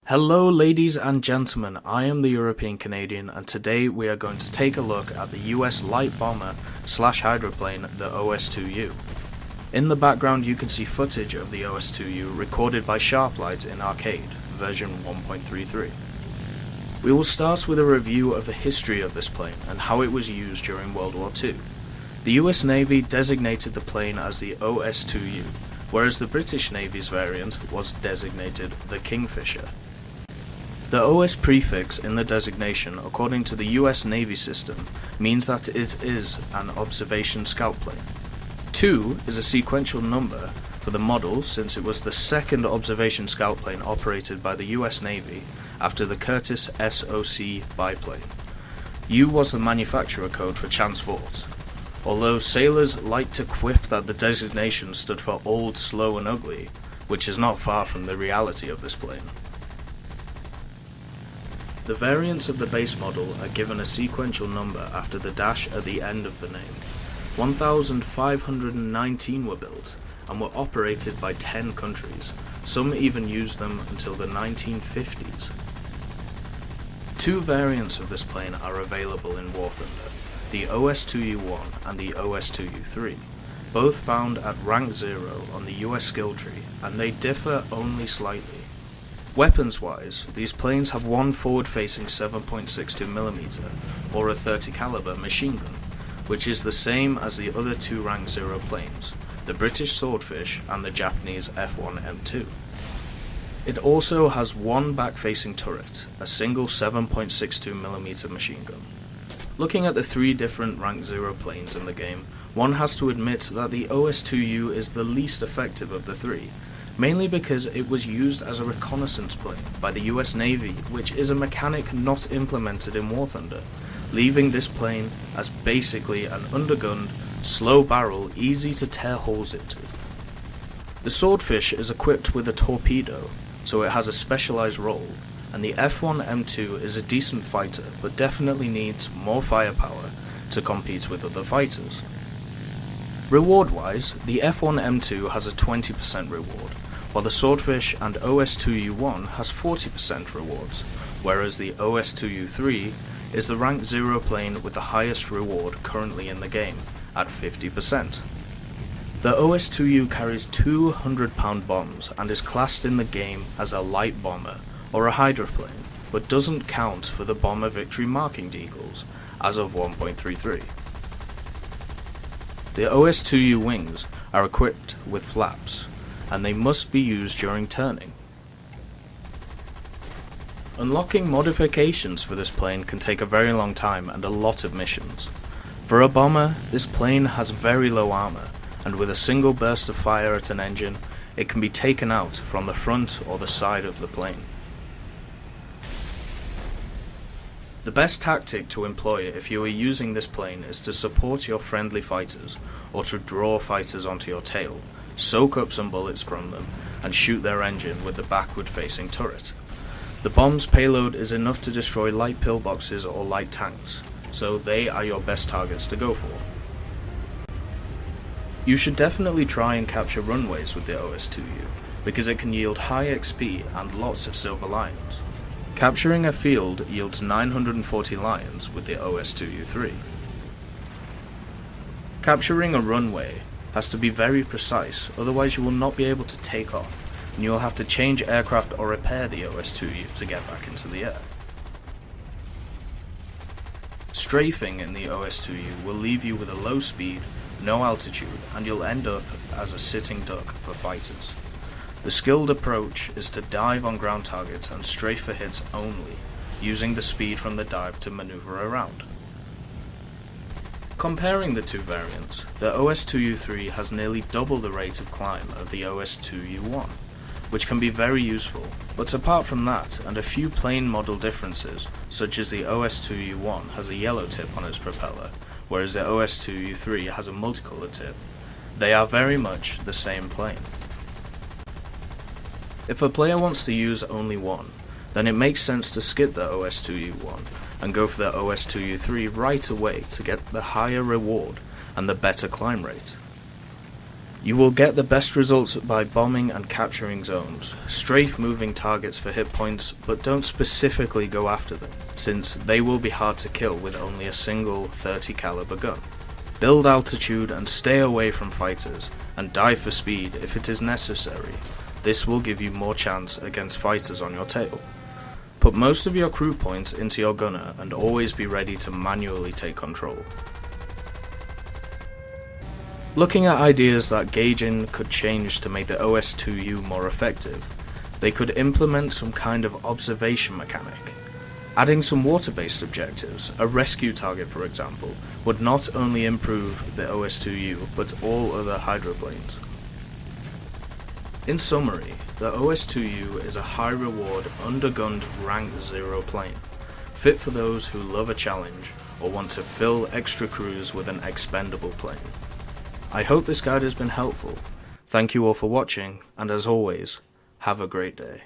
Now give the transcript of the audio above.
Hello ladies and gentlemen, I am the European Canadian and today we are going to take a look at the US light bomber / hydroplane, the OS2U. In the background you can see footage of the OS2U recorded by Sharplight in Arcade, version 1.33. We will start with a review of the history of this plane and how it was used during World War II. The US Navy designated the plane as the OS2U, whereas the British Navy's variant was designated the Kingfisher. The OS prefix in the designation, according to the US Navy system, means that it is an observation scout plane. 2 is a sequential number for the model since it was the second observation scout plane operated by the US Navy after the Curtiss SOC biplane. U was the manufacturer code for Chanceforce, although sailors like to quip that the designation stood for old, slow and ugly, which is not far from the reality of this plane. The variants of the base model are given a sequential number after the dash at the end of the name. 1,519 were built and were operated by 10 countries. Some even used them until the 1950s. 2 variants of this plane are available in War Thunder, the OS2U1 and the OS2U3, both found at rank 0 on the US skill tree, and they differ only slightly. Weapons-wise, these planes have one forward-facing 7.62mm or a 30 caliber machine gun, which is the same as the other 2 rank 0 planes, the British Swordfish and the Japanese F1M2. It also has one back-facing turret, a single 7.62mm machine gun. Looking at the 3 different rank 0 planes in the game, one has to admit that the OS2U is the least effective of the 3, mainly because it was used as a reconnaissance plane by the US Navy, which is a mechanic not implemented in War Thunder, leaving this plane as basically an undergunned, slow barrel easy to tear holes into. The Swordfish is equipped with a torpedo, so it has a specialized role, and the F1M2 is a decent fighter but definitely needs more firepower to compete with other fighters. Reward-wise, the F1M2 has a 20% reward, while the Swordfish and OS2U1 has 40% rewards, whereas the OS2U3 is the rank 0 plane with the highest reward currently in the game, at 50%. The OS2U carries 200-pound bombs and is classed in the game as a light bomber or a hydroplane, but doesn't count for the bomber victory marking decals as of 1.33. The OS2U wings are equipped with flaps, and they must be used during turning. Unlocking modifications for this plane can take a very long time and a lot of missions. For a bomber, this plane has very low armor, and with a single burst of fire at an engine, it can be taken out from the front or the side of the plane. The best tactic to employ if you are using this plane is to support your friendly fighters, or to draw fighters onto your tail, soak up some bullets from them, and shoot their engine with the backward-facing turret. The bomb's payload is enough to destroy light pillboxes or light tanks, so they are your best targets to go for. You should definitely try and capture runways with the OS2U, because it can yield high XP and lots of silver lions. Capturing a field yields 940 lions with the OS2U3. Capturing a runway has to be very precise, otherwise you will not be able to take off, and you will have to change aircraft or repair the OS2U to get back into the air. Strafing in the OS2U will leave you with a low speed, no altitude, and you'll end up as a sitting duck for fighters. The skilled approach is to dive on ground targets and strafe for hits only, using the speed from the dive to maneuver around. Comparing the 2 variants, the OS2U3 has nearly double the rate of climb of the OS2U1, which can be very useful, but apart from that and a few plane model differences, such as the OS2U1 has a yellow tip on its propeller, whereas the OS2U3 has a multicolour tip, they are very much the same plane. If a player wants to use only one, then it makes sense to skip the OS2U1 and go for the OS2U3 right away to get the higher reward and the better climb rate. You will get the best results by bombing and capturing zones. Strafe moving targets for hit points, but don't specifically go after them, since they will be hard to kill with only a single 30 caliber gun. Build altitude and stay away from fighters, and dive for speed if it is necessary. This will give you more chance against fighters on your tail. Put most of your crew points into your gunner and always be ready to manually take control. Looking at ideas that Gaijin could change to make the OS2U more effective, they could implement some kind of observation mechanic. Adding some water-based objectives, a rescue target for example, would not only improve the OS2U but all other hydroplanes. In summary, the OS2U is a high-reward, undergunned rank 0 plane, fit for those who love a challenge or want to fill extra crews with an expendable plane. I hope this guide has been helpful. Thank you all for watching, and as always, have a great day.